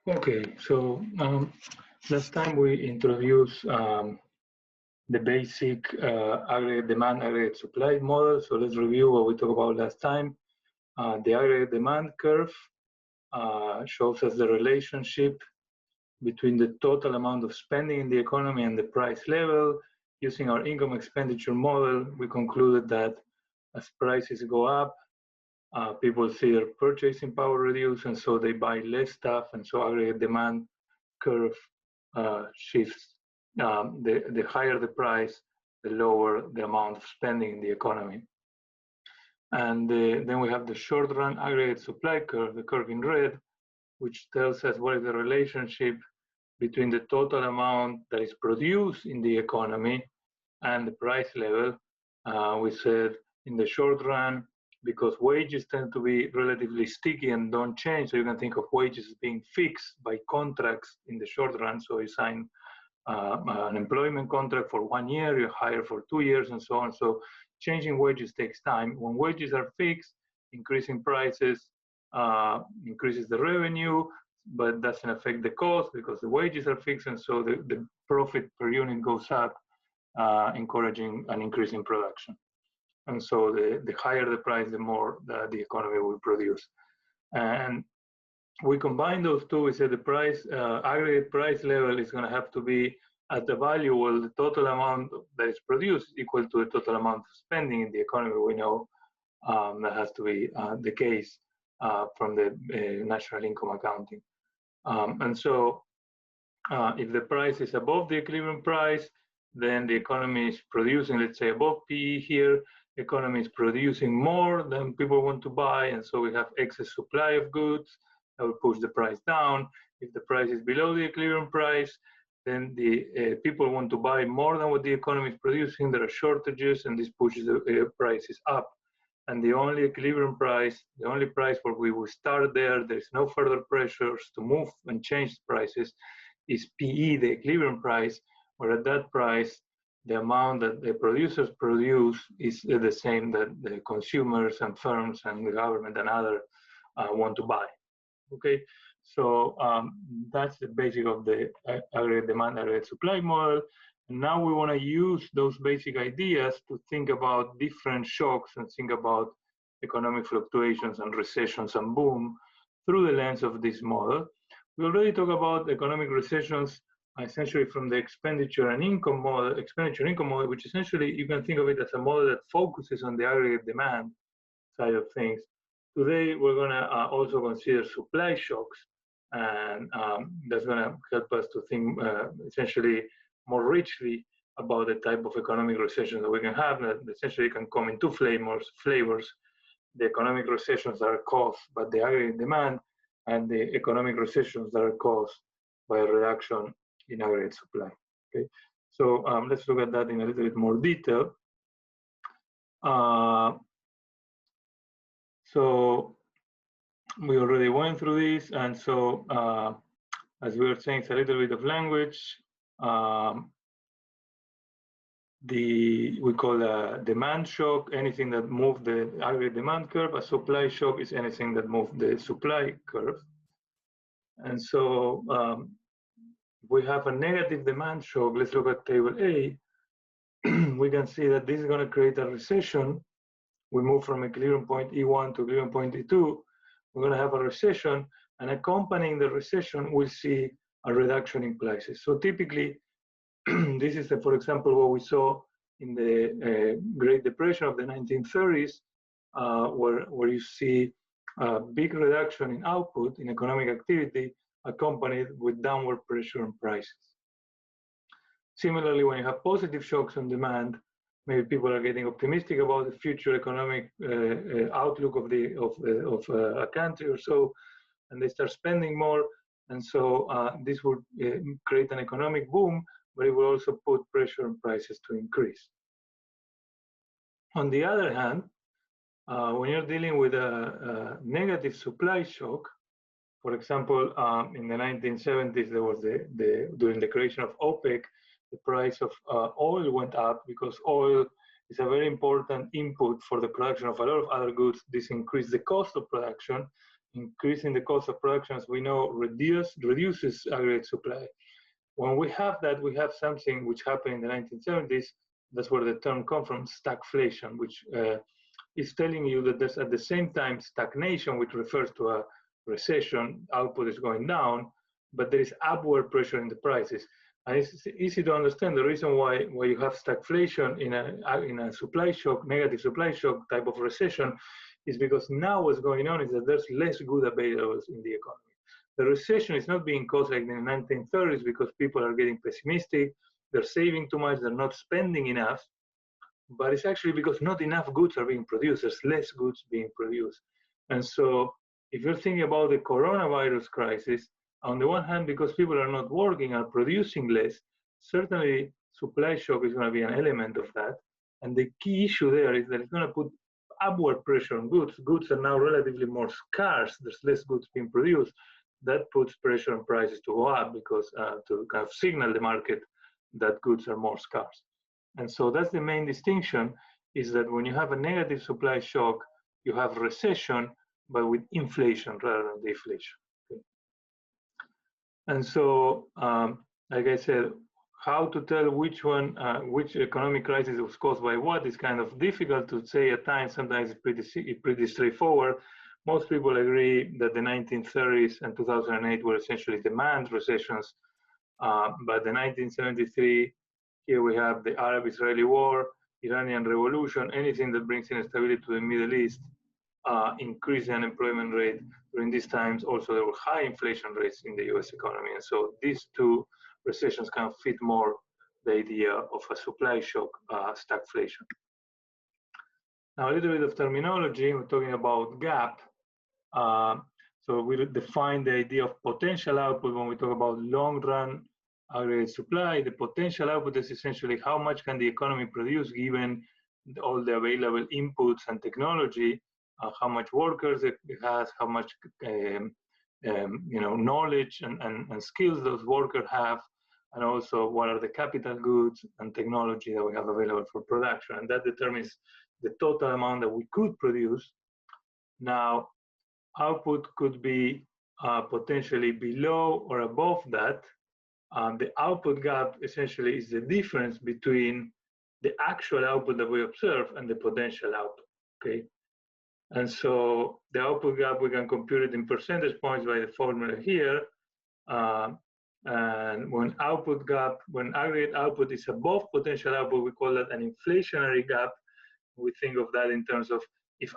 Okay, so last time we introduced the basic aggregate demand, aggregate supply model. So let's review what we talked about last time. The aggregate demand curve shows us the relationship between the total amount of spending in the economy and the price level. Using our income expenditure model, we concluded that as prices go up, people see their purchasing power reduce, and so they buy less stuff, and so aggregate demand curve shifts. The higher the price, the lower the amount of spending in the economy. And then we have the short run aggregate supply curve, the curve in red, which tells us what is the relationship between the total amount that is produced in the economy and the price level. We said in the short run, because wages tend to be relatively sticky and don't change, so you can think of wages as being fixed by contracts in the short run. So you sign an employment contract for 1 year, you hire for 2 years, and so on. So changing wages takes time. When wages are fixed, increasing prices increases the revenue, but doesn't affect the cost because the wages are fixed, and so the profit per unit goes up, encouraging an increase in production. And so the higher the price, the more the economy will produce. And we combine those two. We say the price, aggregate price level is going to have to be at the value where the total amount that is produced is equal to the total amount of spending in the economy. We know that has to be the case from the national income accounting. And so if the price is above the equilibrium price, then the economy is producing, let's say above PE here, the economy is producing more than people want to buy, and so we have excess supply of goods that will push the price down. If the price is below the equilibrium price, then the people want to buy more than what the economy is producing. There are shortages, and this pushes the prices up. And the only equilibrium price, the only price where we will start there's no further pressures to move and change prices, is PE, the equilibrium price, where at that price, the amount that the producers produce is the same that the consumers and firms and the government and other want to buy. Okay, so that's the basic of the aggregate demand, aggregate supply model. And now we want to use those basic ideas to think about different shocks and think about economic fluctuations and recessions and boom through the lens of this model. We already talked about economic recessions essentially from the expenditure and income model, which essentially you can think of it as a model that focuses on the aggregate demand side of things. Today, we're going to also consider supply shocks, and that's going to help us to think essentially more richly about the type of economic recession that we can have, that essentially can come in two flavors. The economic recessions that are caused by the aggregate demand, and the economic recessions that are caused by a reduction in aggregate supply. Okay, so let's look at that in a little bit more detail. So we already went through this, and so as we were saying, it's a little bit of language. We call a demand shock anything that moves the aggregate demand curve. A supply shock is anything that moves the supply curve. And so we have a negative demand shock. Let's look at table A. We can see that this is going to create a recession. We move from equilibrium point E1 to equilibrium point E2. We're going to have a recession, and accompanying the recession, we'll see a reduction in prices. So typically, this is, for example, what we saw in the Great Depression of the 1930s, where you see a big reduction in output, in economic activity, accompanied with downward pressure on prices. Similarly, when you have positive shocks on demand, maybe people are getting optimistic about the future economic outlook of a country or so, and they start spending more, and so this would create an economic boom, but it will also put pressure on prices to increase. On the other hand, when you're dealing with a negative supply shock, for example, in the 1970s, there was during the creation of OPEC, the price of oil went up because oil is a very important input for the production of a lot of other goods. This increased the cost of production, increasing the cost of production, as we know, reduces aggregate supply. When we have that, we have something which happened in the 1970s. That's where the term comes from, stagflation, which is telling you that there's at the same time stagnation, which refers to a recession, output is going down, but there is upward pressure in the prices. And it's easy to understand the reason why you have stagflation in a supply shock, negative supply shock type of recession, is because now what's going on is that there's less good available in the economy. The recession is not being caused like in the 1930s because people are getting pessimistic, they're saving too much, they're not spending enough, but it's actually because not enough goods are being produced, there's less goods being produced. And so if you're thinking about the coronavirus crisis, on the one hand, because people are not working, are producing less, certainly supply shock is going to be an element of that. And the key issue there is that it's going to put upward pressure on goods. Goods are now relatively more scarce, there's less goods being produced. That puts pressure on prices to go up because to kind of signal the market that goods are more scarce. And so that's the main distinction, is that when you have a negative supply shock, you have recession, but with inflation rather than deflation. Okay? And so, like I said, how to tell which one, which economic crisis was caused by what is kind of difficult to say at times. Sometimes it's pretty straightforward. Most people agree that the 1930s and 2008 were essentially demand recessions, but the 1973, here we have the Arab-Israeli war, Iranian revolution, anything that brings instability to the Middle East, increase the unemployment rate. During these times, also there were high inflation rates in the US economy. And so these two recessions kind of fit more the idea of a supply shock, stagflation. Now, a little bit of terminology, we're talking about gap. So we define the idea of potential output when we talk about long-run aggregate supply. The potential output is essentially how much can the economy produce given all the available inputs and technology, how much workers it has, how much knowledge and skills those workers have, and also what are the capital goods and technology that we have available for production. And that determines the total amount that we could produce. Now, output could be potentially below or above that. The output gap essentially is the difference between the actual output that we observe and the potential output, okay? And so the output gap, we can compute it in percentage points by the formula here. And when aggregate output is above potential output, we call that an inflationary gap. We think of that in terms of if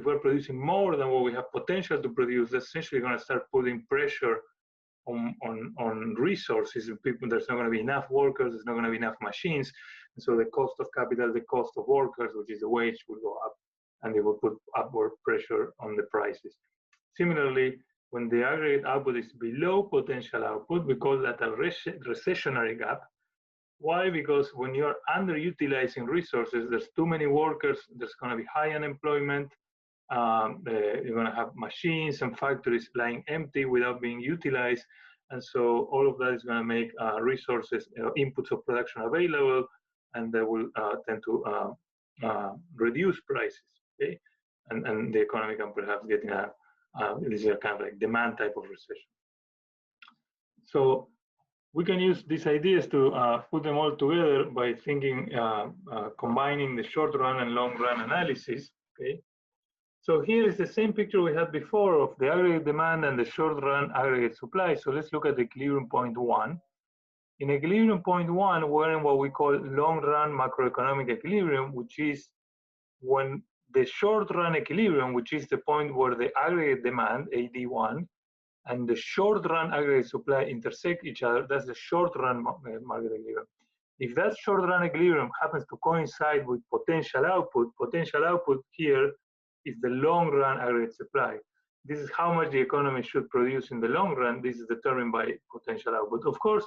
we're producing more than what we have potential to produce, that's essentially going to start putting pressure on resources and people. There's not going to be enough workers, there's not going to be enough machines. And so the cost of capital, the cost of workers, which is the wage, will go up, and they will put upward pressure on the prices. Similarly, when the aggregate output is below potential output, we call that a recessionary gap. Why? Because when you're underutilizing resources, there's too many workers, there's going to be high unemployment, you're going to have machines and factories lying empty without being utilized. And so all of that is going to make resources, inputs of production available, and that will tend to reduce prices, okay? And the economy can perhaps get in this is a kind of like demand type of recession. So we can use these ideas to put them all together by thinking, combining the short run and long run analysis, okay? So here is the same picture we had before of the aggregate demand and the short run aggregate supply. So let's look at the equilibrium point 1. In equilibrium point 1, we're in what we call long run macroeconomic equilibrium, which is when the short run equilibrium, which is the point where the aggregate demand, AD1, and the short run aggregate supply intersect each other, that's the short run market equilibrium. If that short run equilibrium happens to coincide with potential output here is the long run aggregate supply. This is how much the economy should produce in the long run. This is determined by potential output. Of course,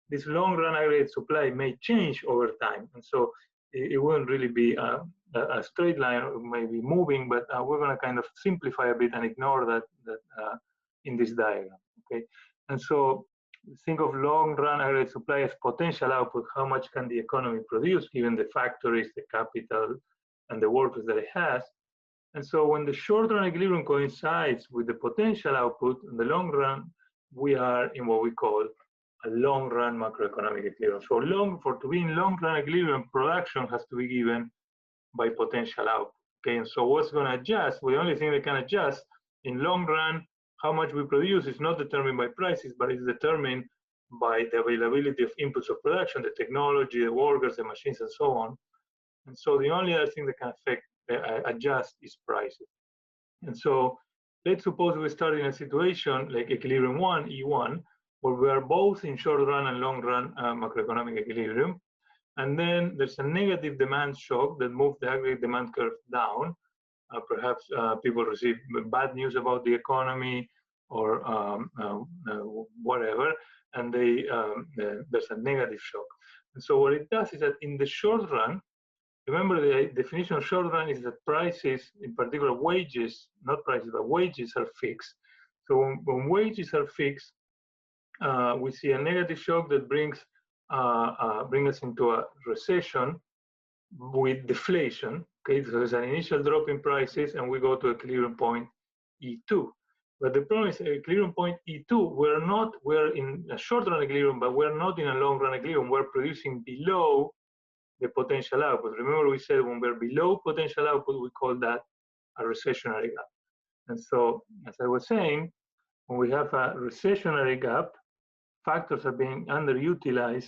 this long run aggregate supply may change over time. And so it wouldn't really be a straight line, it may be moving, but we're going to kind of simplify a bit and ignore that in this diagram, okay? And so think of long run aggregate supply as potential output. How much can the economy produce given the factories, the capital, and the workers that it has? And so when the short-run equilibrium coincides with the potential output, in the long run, we are in what we call a long-run macroeconomic equilibrium. So to be in long-run equilibrium, production has to be given by potential output. Okay, and so what's going to adjust? Well, the only thing that can adjust in long run, how much we produce is not determined by prices, but it's determined by the availability of inputs of production, the technology, the workers, the machines, and so on. And so the only other thing that can affect adjust is prices. And so let's suppose we start in a situation like equilibrium 1, E1, where we are both in short run and long run macroeconomic equilibrium. And then there's a negative demand shock that moves the aggregate demand curve down. Perhaps people receive bad news about the economy or whatever, and there's a negative shock. And so what it does is that in the short run, remember the definition of short run is that prices, in particular wages, not prices, but wages are fixed. So when wages are fixed, we see a negative shock that brings us into a recession with deflation. Okay, so there's an initial drop in prices, and we go to equilibrium point E2. But the problem is, equilibrium point E2, we're in a short-run equilibrium, but we're not in a long-run equilibrium. We're producing below the potential output. Remember, we said when we're below potential output, we call that a recessionary gap. And so, as I was saying, when we have a recessionary gap, factors are being underutilized.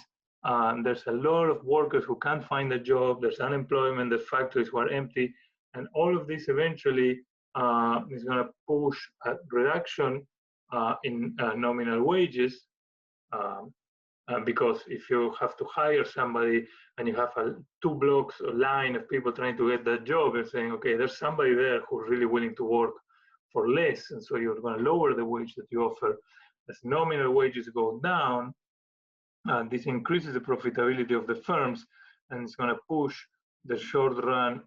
There's a lot of workers who can't find a job. There's unemployment. The factories who are empty, and all of this eventually is going to push a reduction in nominal wages. Because if you have to hire somebody and you have a 2 blocks line of people trying to get that job, you're saying, okay, there's somebody there who's really willing to work for less, and so you're going to lower the wage that you offer. As nominal wages go down, this increases the profitability of the firms, and it's going to push the short-run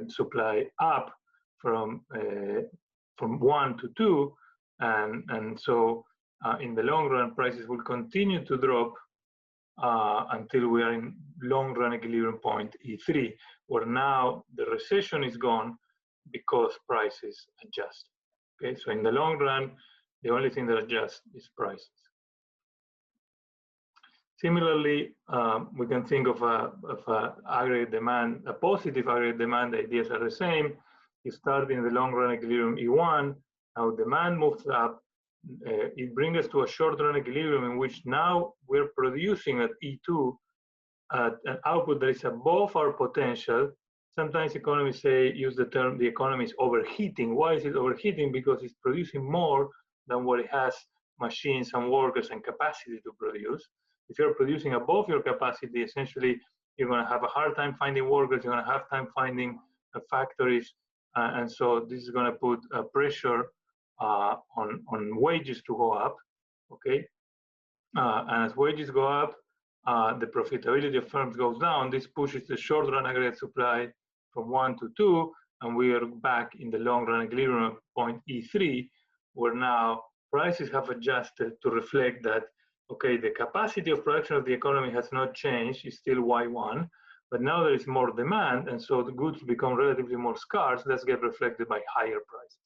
supply up from 1 to 2, and so in the long run, prices will continue to drop until we are in long-run equilibrium point E3, where now the recession is gone because prices adjust. Okay, so in the long run, the only thing that adjusts is prices. Similarly, we can think of a aggregate demand, a positive aggregate demand. The ideas are the same. You start in the long-run equilibrium E1. Now demand moves up. It brings us to a short-run equilibrium in which now we're producing at E2 an output that is above our potential. Sometimes economists use the term the economy is overheating. Why is it overheating? Because it's producing more than what it has machines and workers and capacity to produce. If you're producing above your capacity, essentially you're going to have a hard time finding workers. You're going to have time finding factories, and so this is going to put pressure on wages to go up. Okay, and as wages go up, the profitability of firms goes down. This pushes the short-run aggregate supply from 1 to 2, and we are back in the long-run equilibrium point E3, where now prices have adjusted to reflect that, okay, the capacity of production of the economy has not changed, it's still Y1, but now there is more demand, and so the goods become relatively more scarce. That's get reflected by higher prices.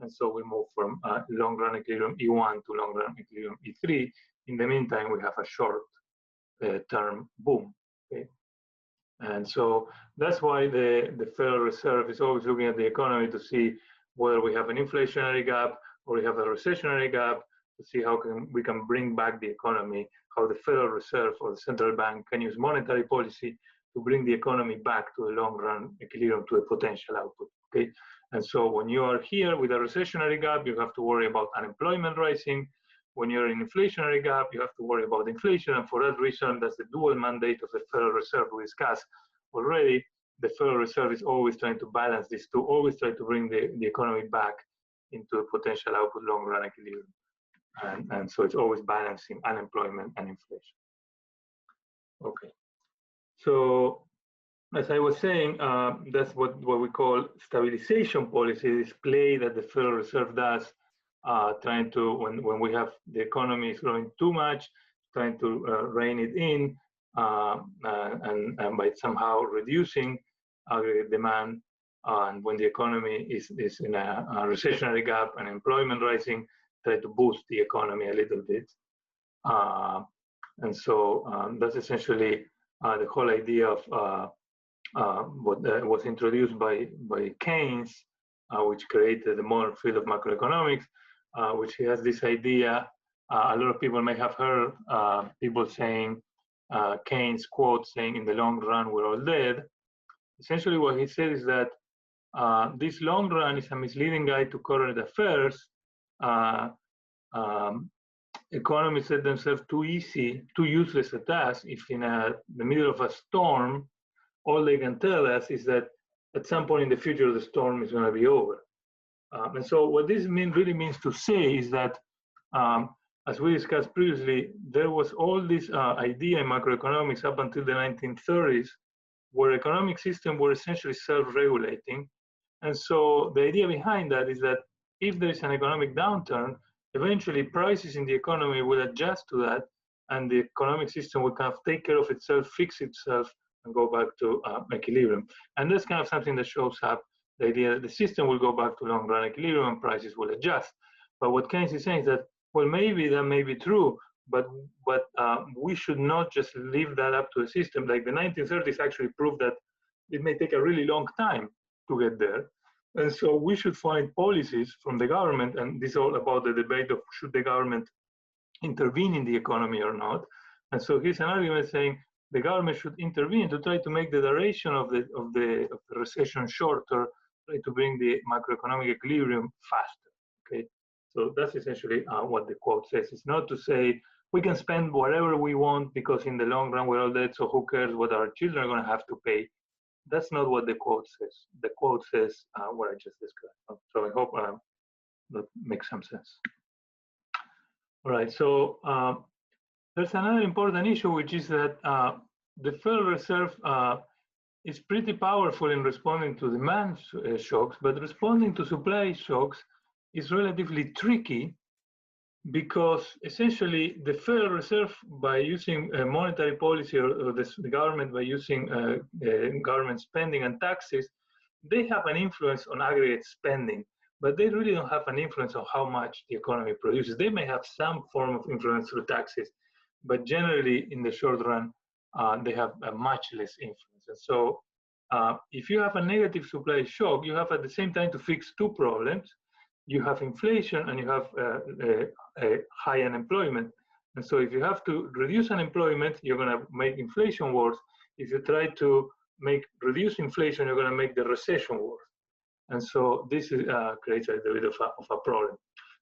And so we move from long-run equilibrium E1 to long-run equilibrium E3. In the meantime, we have a short-term boom. Okay? And so that's why the Federal Reserve is always looking at the economy to see whether we have an inflationary gap or we have a recessionary gap, to see how we can bring back the economy, how the Federal Reserve or the central bank can use monetary policy to bring the economy back to a long-run equilibrium, to a potential output. Okay, and so when you are here with a recessionary gap, you have to worry about unemployment rising. When you're in inflationary gap, you have to worry about inflation, and for that reason, that's the dual mandate of the Federal Reserve we discussed already. The Federal Reserve is always trying to balance these two, always try to bring the economy back into a potential output long-run equilibrium. And so it's always balancing unemployment and inflation. Okay, so as I was saying, that's what we call stabilization policy, this play that the Federal Reserve does, trying to, when we have the economy is growing too much, trying to rein it in, and by somehow reducing aggregate demand and when the economy is in a recessionary gap and employment rising, try to boost the economy a little bit. And so that's essentially the whole idea of what was introduced by Keynes, which created the modern field of macroeconomics, which has this idea. A lot of people may have heard people saying, Keynes quote saying, in the long run, we're all dead. Essentially what he said is that this long run is a misleading guide to current affairs. Economists set themselves too easy, too useless a task if in the middle of a storm, all they can tell us is that at some point in the future, the storm is going to be over. And so what this really means to say is that, as we discussed previously, there was all this idea in macroeconomics up until the 1930s, where economic systems were essentially self-regulating. And so the idea behind that is that if there is an economic downturn, eventually prices in the economy will adjust to that, and the economic system will kind of take care of itself, fix itself, and go back to equilibrium. And that's kind of something that shows up, the idea that the system will go back to long-run equilibrium and prices will adjust. But what Keynes is saying is that, well, maybe that may be true, but we should not just leave that up to the system. Like the 1930s actually proved that it may take a really long time to get there. And so we should find policies from the government, and this is all about the debate of should the government intervene in the economy or not. And so here's an argument saying the government should intervene to try to make the duration of the recession shorter, try to bring the macroeconomic equilibrium faster. Okay, so that's essentially what the quote says. It's not to say we can spend whatever we want because in the long run we're all dead, so who cares what our children are going to have to pay. That's not what the quote says. The quote says what I just described. So I hope that makes some sense. All right, so there's another important issue, which is that the Federal Reserve is pretty powerful in responding to demand shocks, but responding to supply shocks is relatively tricky because essentially the Federal Reserve, by using monetary policy or the government by using government spending and taxes, they have an influence on aggregate spending, but they really don't have an influence on how much the economy produces. They may have some form of influence through taxes, but generally in the short run, they have a much less influence. And so if you have a negative supply shock, you have at the same time to fix two problems. You have inflation and you have a high unemployment. And so if you have to reduce unemployment, you're going to make inflation worse. If you try to reduce inflation, you're going to make the recession worse. And so this is, creates a bit of a problem.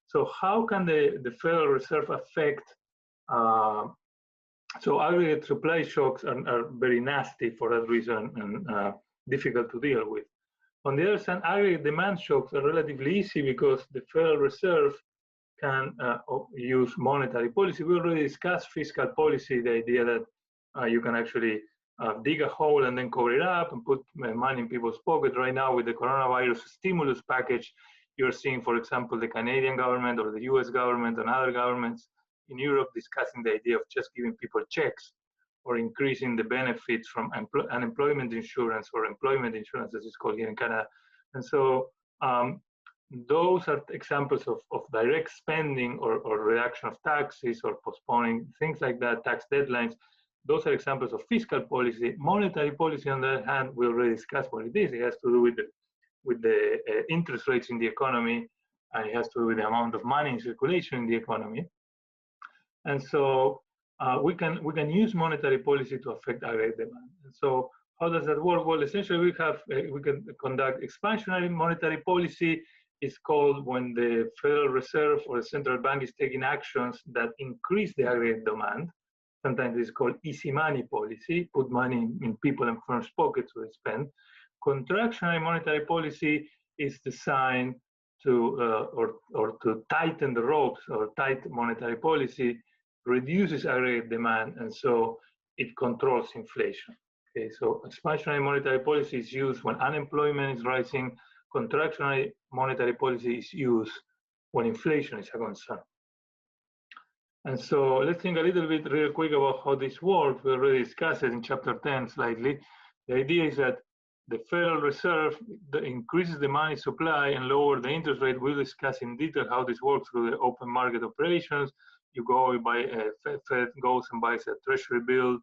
So how can the Federal Reserve affect, so aggregate supply shocks are very nasty for that reason and difficult to deal with. On the other hand, aggregate demand shocks are relatively easy because the Federal Reserve can use monetary policy. We already discussed fiscal policy, the idea that you can actually dig a hole and then cover it up and put money in people's pockets. Right now with the coronavirus stimulus package, you're seeing, for example, the Canadian government or the US government and other governments in Europe discussing the idea of just giving people checks or increasing the benefits from unemployment insurance or employment insurance, as it's called here in Canada. And so those are examples of direct spending or reduction of taxes or postponing things like that, tax deadlines. Those are examples of fiscal policy. Monetary policy, on the other hand, we already discussed what it is. It has to do with the interest rates in the economy, and it has to do with the amount of money in circulation in the economy. And so we can use monetary policy to affect aggregate demand. And so how does that work? Well, essentially we can conduct expansionary monetary policy. It's called when the Federal Reserve or the central bank is taking actions that increase the aggregate demand. Sometimes it's called easy money policy, put money in people and firms' pockets so they spend. Contractionary monetary policy is designed to or to tighten the ropes, or tight monetary policy reduces aggregate demand, and so it controls inflation. Okay, so expansionary monetary policy is used when unemployment is rising. Contractionary monetary policy is used when inflation is a concern. And so let's think a little bit real quick about how this works. We already discussed it in chapter 10 slightly. The idea is that the Federal Reserve increases the money supply and lower the interest rate. We'll discuss in detail how this works through the open market operations. You go buy, Fed goes and buys a treasury bill,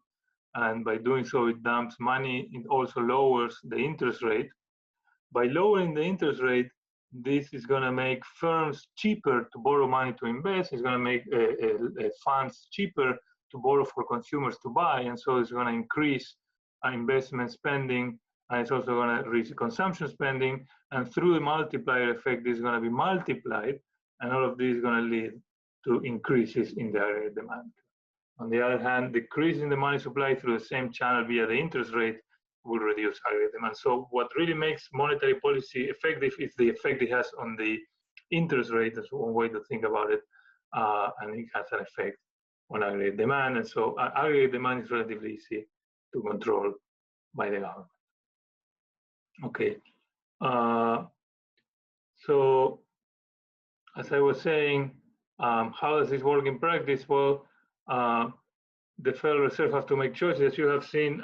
and by doing so, it dumps money. It also lowers the interest rate. By lowering the interest rate, this is going to make firms cheaper to borrow money to invest. It's going to make funds cheaper to borrow for consumers to buy, and so it's going to increase investment spending, and it's also going to reduce consumption spending, and through the multiplier effect, this is going to be multiplied, and all of this is going to lead to increases in the aggregate demand. On the other hand, decreasing the money supply through the same channel via the interest rate will reduce aggregate demand. So what really makes monetary policy effective is the effect it has on the interest rate. That's one way to think about it, and it has an effect on aggregate demand. And so aggregate demand is relatively easy to control by the government. Okay, so as I was saying, how does this work in practice? Well, the Federal Reserve has to make choices. As you have seen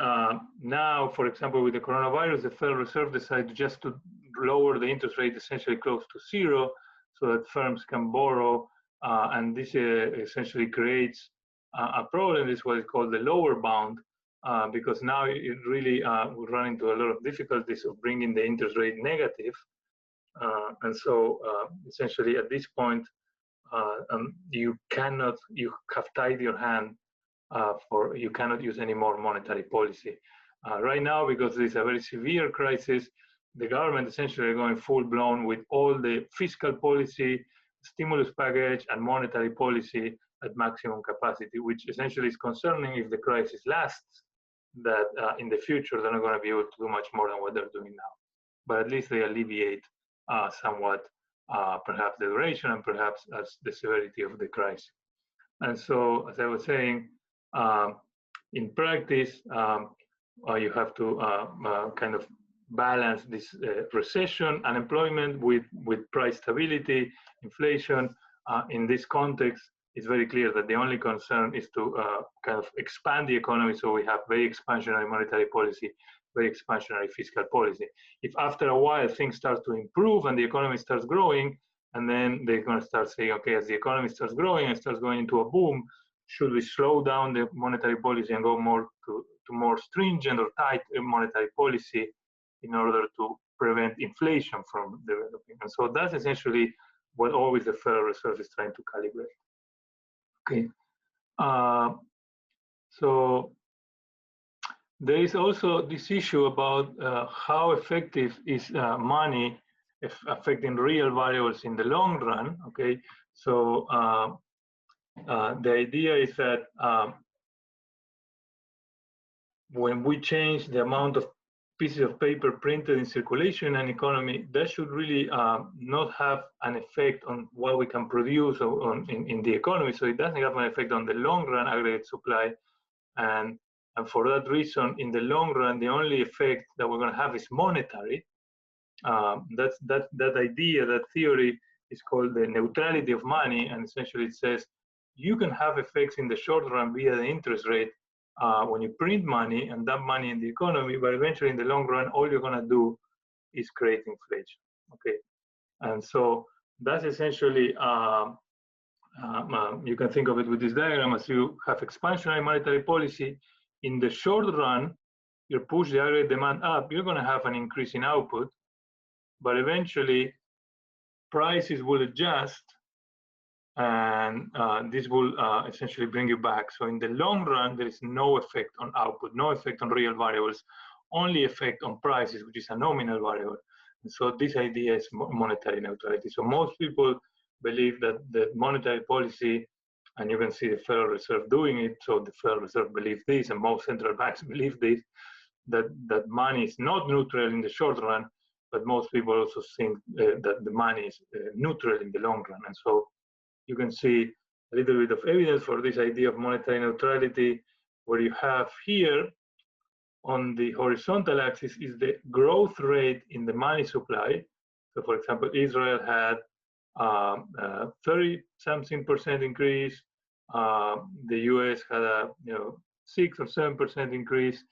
now, for example, with the coronavirus, the Federal Reserve decided just to lower the interest rate essentially close to zero so that firms can borrow, and this essentially creates a problem. This is what is called the lower bound, because now it really will run into a lot of difficulties of bringing the interest rate negative. And so essentially at this point, you have tied your hand you cannot use any more monetary policy. Right now, because there's a very severe crisis, the government essentially are going full blown with all the fiscal policy, stimulus package, and monetary policy at maximum capacity, which essentially is concerning if the crisis lasts, that in the future they're not going to be able to do much more than what they're doing now. But at least they alleviate somewhat perhaps the duration and perhaps the severity of the crisis. And so, as I was saying, in practice, you have to kind of balance this recession, unemployment with price stability, inflation. In this context, it's very clear that the only concern is to kind of expand the economy, so we have very expansionary monetary policy, very expansionary fiscal policy. If after a while things start to improve and the economy starts growing, and then they're going to start saying, okay, as the economy starts growing and starts going into a boom, should we slow down the monetary policy and go more to more stringent or tight monetary policy in order to prevent inflation from developing? And so that's essentially what always the Federal Reserve is trying to calibrate. Okay. So there is also this issue about how effective is money affecting real variables in the long run. Okay, so the idea is that when we change the amount of pieces of paper printed in circulation in an economy, that should really not have an effect on what we can produce in the economy. So it doesn't have an effect on the long run aggregate supply. And for that reason, in the long run, the only effect that we're going to have is monetary. That idea, that theory is called the neutrality of money, and essentially it says you can have effects in the short run via the interest rate when you print money and dump money in the economy, but eventually in the long run, all you're going to do is create inflation. Okay, and so that's essentially you can think of it with this diagram as you have expansionary monetary policy. In the short run, you push the aggregate demand up, you're going to have an increase in output, but eventually prices will adjust, and this will essentially bring you back. So in the long run, there is no effect on output, no effect on real variables, only effect on prices, which is a nominal variable. And so this idea is monetary neutrality. So most people believe that the monetary policy, and you can see the Federal Reserve doing it, so the Federal Reserve believes this, and most central banks believe this, that money is not neutral in the short run, but most people also think that the money is neutral in the long run. And so you can see a little bit of evidence for this idea of monetary neutrality, where you have here on the horizontal axis is the growth rate in the money supply. So for example, Israel had 30-something% increase. The US had a 6 or 7% increase.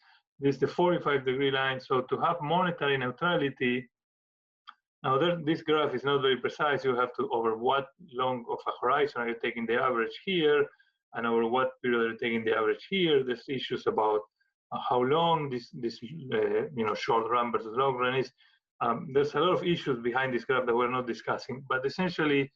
This is the 45-degree line. So to have monetary neutrality, now this graph is not very precise. You have to, over what long of a horizon are you taking the average here, and over what period are you taking the average here. There's issues about how long this short run versus long run is. There's a lot of issues behind this graph that we're not discussing, but essentially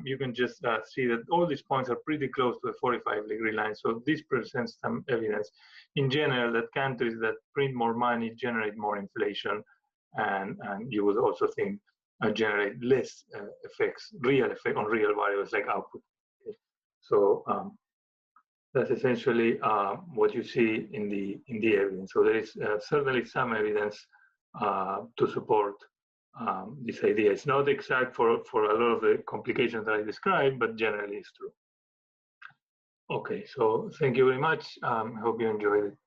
you can just see that all these points are pretty close to the 45-degree line. So this presents some evidence in general that countries that print more money generate more inflation, and you would also think generate less effects, real effect on real variables like output. Okay. So that's essentially what you see in the evidence. So there is certainly some evidence to support this idea. It's not exact for a lot of the complications that I described, but generally it's true. Okay, so thank you very much. I hope you enjoyed it.